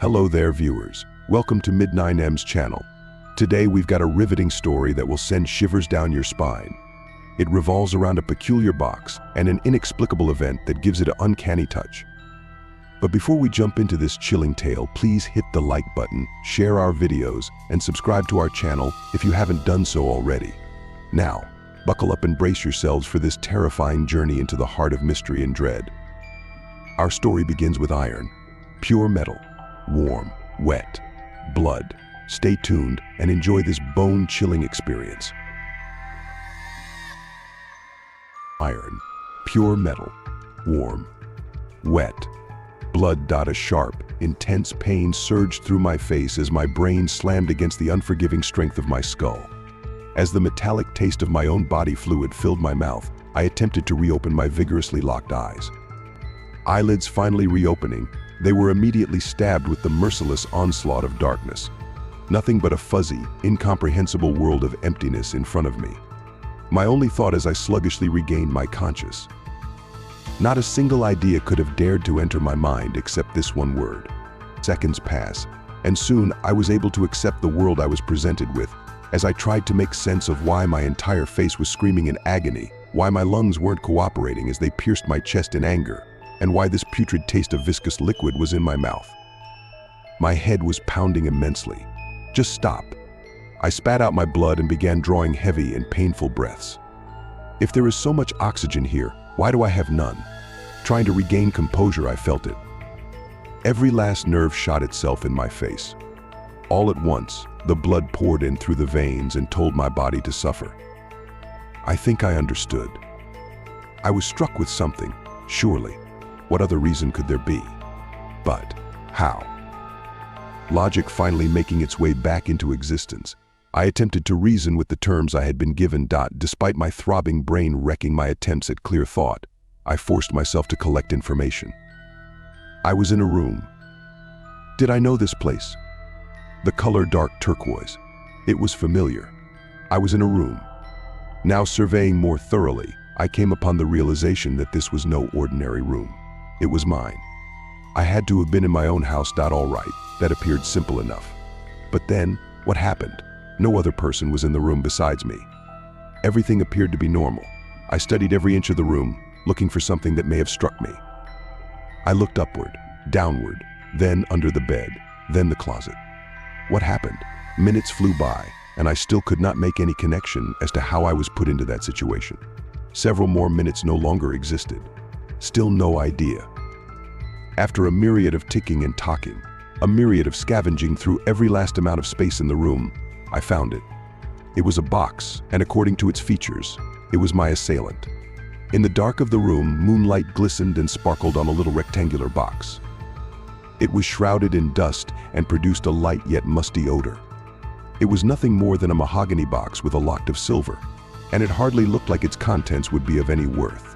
Hello there, viewers. Welcome to Mid9M's channel. Today we've got a riveting story that will send shivers down your spine. It revolves around a peculiar box and an inexplicable event that gives it an uncanny touch. But before we jump into this chilling tale, please hit the like button, share our videos, and subscribe to our channel if you haven't done so already. Now, buckle up and brace yourselves for this terrifying journey into the heart of mystery and dread. Our story begins with iron, pure metal, warm, wet, blood. Stay tuned and enjoy this bone-chilling experience. Iron, pure metal, warm, wet, blood. A sharp, intense pain surged through my face as my brain slammed against the unforgiving strength of my skull. As the metallic taste of my own body fluid filled my mouth, I attempted to reopen my vigorously locked eyes. Eyelids finally reopening, they were immediately stabbed with the merciless onslaught of darkness. Nothing but a fuzzy, incomprehensible world of emptiness in front of me. My only thought as I sluggishly regained my conscience. Not a single idea could have dared to enter my mind except this one word. Seconds pass, and soon I was able to accept the world I was presented with as I tried to make sense of why my entire face was screaming in agony, why my lungs weren't cooperating as they pierced my chest in anger, and why this putrid taste of viscous liquid was in my mouth. My head was pounding immensely. Just stop. I spat out my blood and began drawing heavy and painful breaths. If there is so much oxygen here, why do I have none? Trying to regain composure, I felt it. Every last nerve shot itself in my face. All at once, the blood poured in through the veins and told my body to suffer. I think I understood. I was struck with something, surely. What other reason could there be? But how? Logic finally making its way back into existence, I attempted to reason with the terms I had been given. Despite my throbbing brain wrecking my attempts at clear thought, I forced myself to collect information. I was in a room. Did I know this place? The color dark turquoise. It was familiar. I was in a room. Now surveying more thoroughly, I came upon the realization that this was no ordinary room. It was mine. I had to have been in my own house. All right, that appeared simple enough. But then, what happened? No other person was in the room besides me. Everything appeared to be normal. I studied every inch of the room, looking for something that may have struck me. I looked upward, downward, then under the bed, then the closet. What happened? Minutes flew by, and I still could not make any connection as to how I was put into that situation. Several more minutes no longer existed. Still no idea. After a myriad of ticking and talking, a myriad of scavenging through every last amount of space in the room, I found it. It was a box, and according to its features, it was my assailant. In the dark of the room, moonlight glistened and sparkled on a little rectangular box. It was shrouded in dust and produced a light yet musty odor. It was nothing more than a mahogany box with a lock of silver, and it hardly looked like its contents would be of any worth.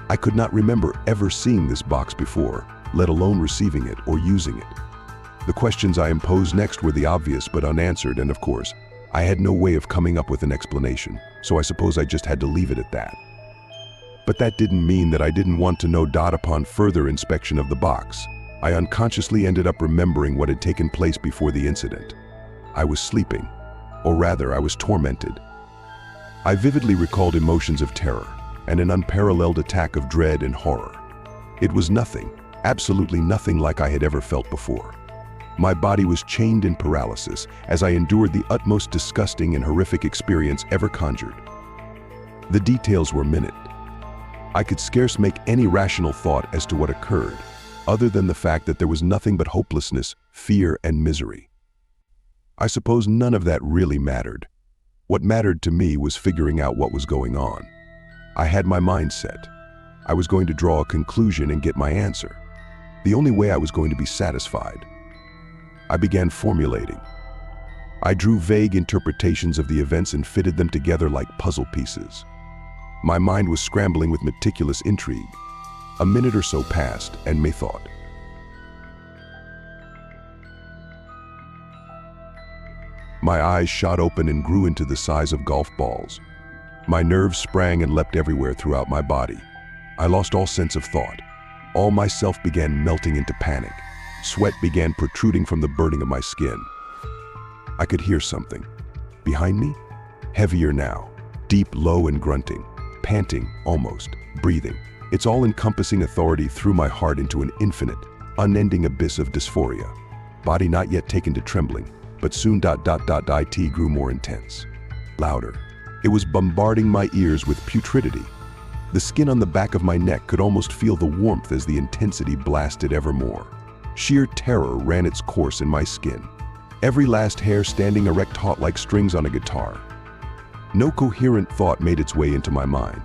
I could not remember ever seeing this box before, let alone receiving it or using it. The questions I imposed next were the obvious but unanswered, and of course, I had no way of coming up with an explanation, so I suppose I just had to leave it at that. But that didn't mean that I didn't want to know. Upon further inspection of the box, I unconsciously ended up remembering what had taken place before the incident. I was sleeping, or rather, I was tormented. I vividly recalled emotions of terror and an unparalleled attack of dread and horror. It was nothing, absolutely nothing like I had ever felt before. My body was chained in paralysis as I endured the utmost disgusting and horrific experience ever conjured. The details were minute. I could scarce make any rational thought as to what occurred, other than the fact that there was nothing but hopelessness, fear, and misery. I suppose none of that really mattered. What mattered to me was figuring out what was going on. I had my mind set. I was going to draw a conclusion and get my answer. The only way I was going to be satisfied. I began formulating. I drew vague interpretations of the events and fitted them together like puzzle pieces. My mind was scrambling with meticulous intrigue. A minute or so passed, and methought. My eyes shot open and grew into the size of golf balls. My nerves sprang and leapt everywhere throughout my body. I lost all sense of thought. All myself began melting into panic. Sweat began protruding from the burning of my skin. I could hear something. Behind me? Heavier now. Deep, low, and grunting. Panting, almost. Breathing. Its all-encompassing authority threw my heart into an infinite, unending abyss of dysphoria. Body not yet taken to trembling, but soon it grew more intense. Louder. It was bombarding my ears with putridity. The skin on the back of my neck could almost feel the warmth as the intensity blasted ever more. Sheer terror ran its course in my skin. Every last hair standing erect taut like strings on a guitar. No coherent thought made its way into my mind.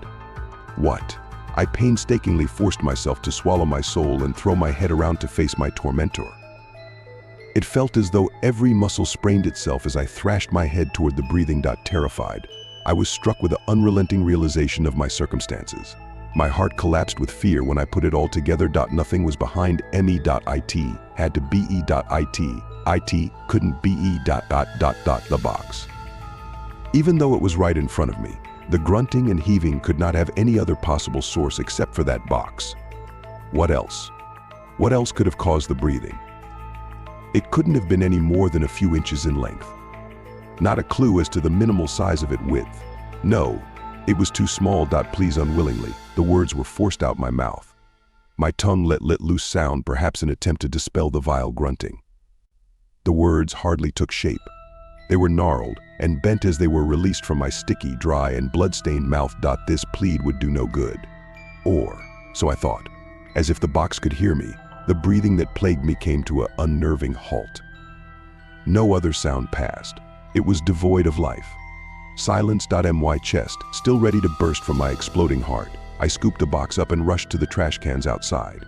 What? I painstakingly forced myself to swallow my soul and throw my head around to face my tormentor. It felt as though every muscle sprained itself as I thrashed my head toward the breathing. Terrified, I was struck with the unrelenting realization of my circumstances. My heart collapsed with fear when I put it all together. Nothing was behind me.it, had to be.it. It couldn't be the box. Even though it was right in front of me, the grunting and heaving could not have any other possible source except for that box. What else? What else could have caused the breathing? It couldn't have been any more than a few inches in length. Not a clue as to the minimal size of its width. No, it was too small. Please, unwillingly, the words were forced out my mouth. My tongue let loose sound, perhaps an attempt to dispel the vile grunting. The words hardly took shape. They were gnarled and bent as they were released from my sticky, dry, and blood-stained mouth. This plead would do no good. Or, so I thought. As if the box could hear me, the breathing that plagued me came to an unnerving halt. No other sound passed. It was devoid of life. Silence. My chest, still ready to burst from my exploding heart. I scooped the box up and rushed to the trash cans outside.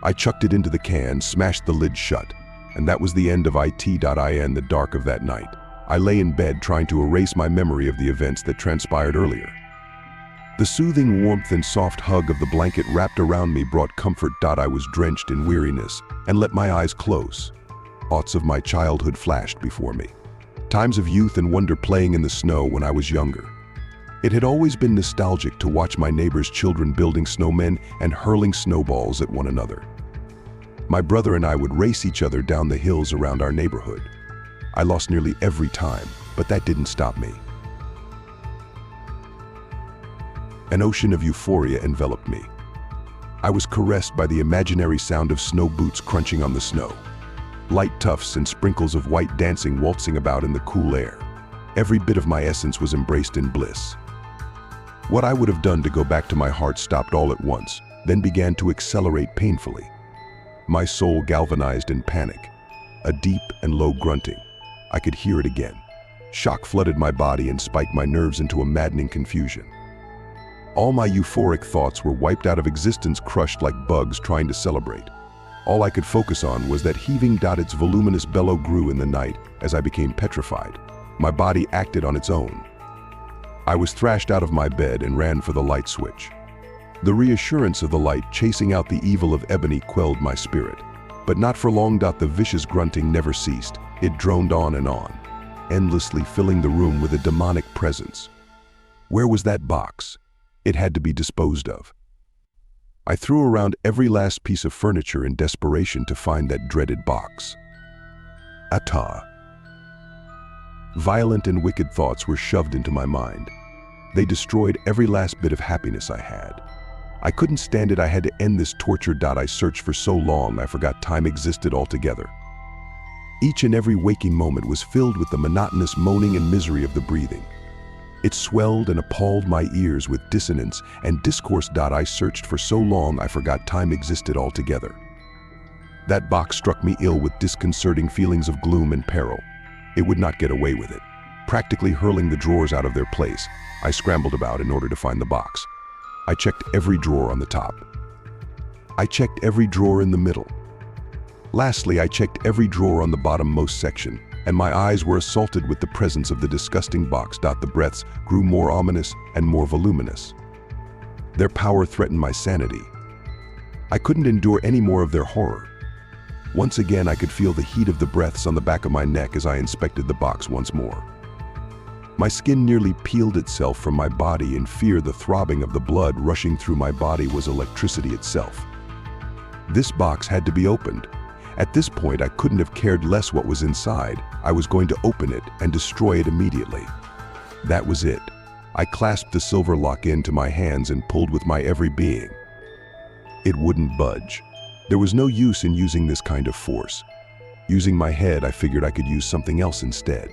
I chucked it into the can, smashed the lid shut, and that was the end of in the dark of that night. I lay in bed trying to erase my memory of the events that transpired earlier. The soothing warmth and soft hug of the blanket wrapped around me brought comfort. I was drenched in weariness and let my eyes close. Thoughts of my childhood flashed before me. Times of youth and wonder playing in the snow when I was younger. It had always been nostalgic to watch my neighbors' children building snowmen and hurling snowballs at one another. My brother and I would race each other down the hills around our neighborhood. I lost nearly every time, but that didn't stop me. An ocean of euphoria enveloped me. I was caressed by the imaginary sound of snow boots crunching on the snow. Light tufts and sprinkles of white dancing waltzing about in the cool air. Every bit of my essence was embraced in bliss. What I would have done to go back to my heart stopped all at once, then began to accelerate painfully. My soul galvanized in panic. A deep and low grunting. I could hear it again. Shock flooded my body and spiked my nerves into a maddening confusion. All my euphoric thoughts were wiped out of existence, crushed like bugs trying to celebrate. All I could focus on was that heaving. Its voluminous bellow grew in the night as I became petrified. My body acted on its own. I was thrashed out of my bed and ran for the light switch. The reassurance of the light chasing out the evil of ebony quelled my spirit. But not for long. The vicious grunting never ceased. It droned on, endlessly filling the room with a demonic presence. Where was that box? It had to be disposed of. I threw around every last piece of furniture in desperation to find that dreaded box. Violent and wicked thoughts were shoved into my mind. They destroyed every last bit of happiness I had. I couldn't stand it. I had to end this torture. I searched for so long I forgot time existed altogether. Each and every waking moment was filled with the monotonous moaning and misery of the breathing. It swelled and appalled my ears with dissonance and discourse. I searched for so long I forgot time existed altogether. That box struck me ill with disconcerting feelings of gloom and peril. It would not get away with it. Practically hurling the drawers out of their place, I scrambled about in order to find the box. I checked every drawer on the top. I checked every drawer in the middle. Lastly, I checked every drawer on the bottommost section, and my eyes were assaulted with the presence of the disgusting box. The breaths grew more ominous and more voluminous. Their power threatened my sanity. I couldn't endure any more of their horror. Once again, I could feel the heat of the breaths on the back of my neck as I inspected the box once more. My skin nearly peeled itself from my body in fear. The throbbing of the blood rushing through my body was electricity itself. This box had to be opened. At this point, I couldn't have cared less what was inside. I was going to open it and destroy it immediately. That was it. I clasped the silver lock into my hands and pulled with my every being. It wouldn't budge. There was no use in using this kind of force. Using my head, I figured I could use something else instead.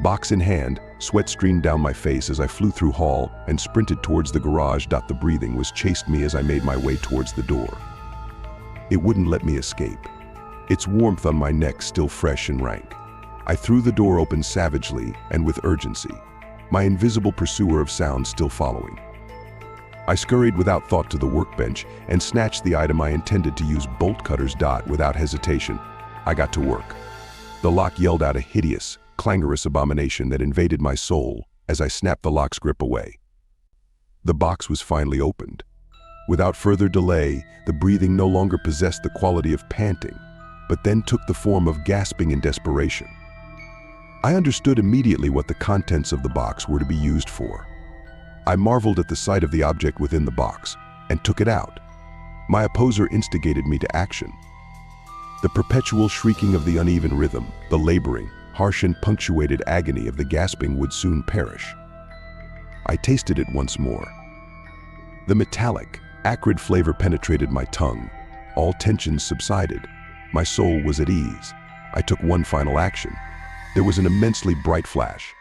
Box in hand, sweat streamed down my face as I flew through hall and sprinted towards the garage. The breathing was chased me as I made my way towards the door. It wouldn't let me escape. Its warmth on my neck still fresh and rank. I threw the door open savagely and with urgency, my invisible pursuer of sound still following. I scurried without thought to the workbench and snatched the item I intended to use, bolt cutters. Without hesitation, I got to work. The lock yelled out a hideous, clangorous abomination that invaded my soul as I snapped the lock's grip away. The box was finally opened. Without further delay, the breathing no longer possessed the quality of panting, but then took the form of gasping in desperation. I understood immediately what the contents of the box were to be used for. I marveled at the sight of the object within the box and took it out. My opposer instigated me to action. The perpetual shrieking of the uneven rhythm, the laboring, harsh and punctuated agony of the gasping would soon perish. I tasted it once more. The metallic, acrid flavor penetrated my tongue. All tensions subsided. My soul was at ease. I took one final action. There was an immensely bright flash.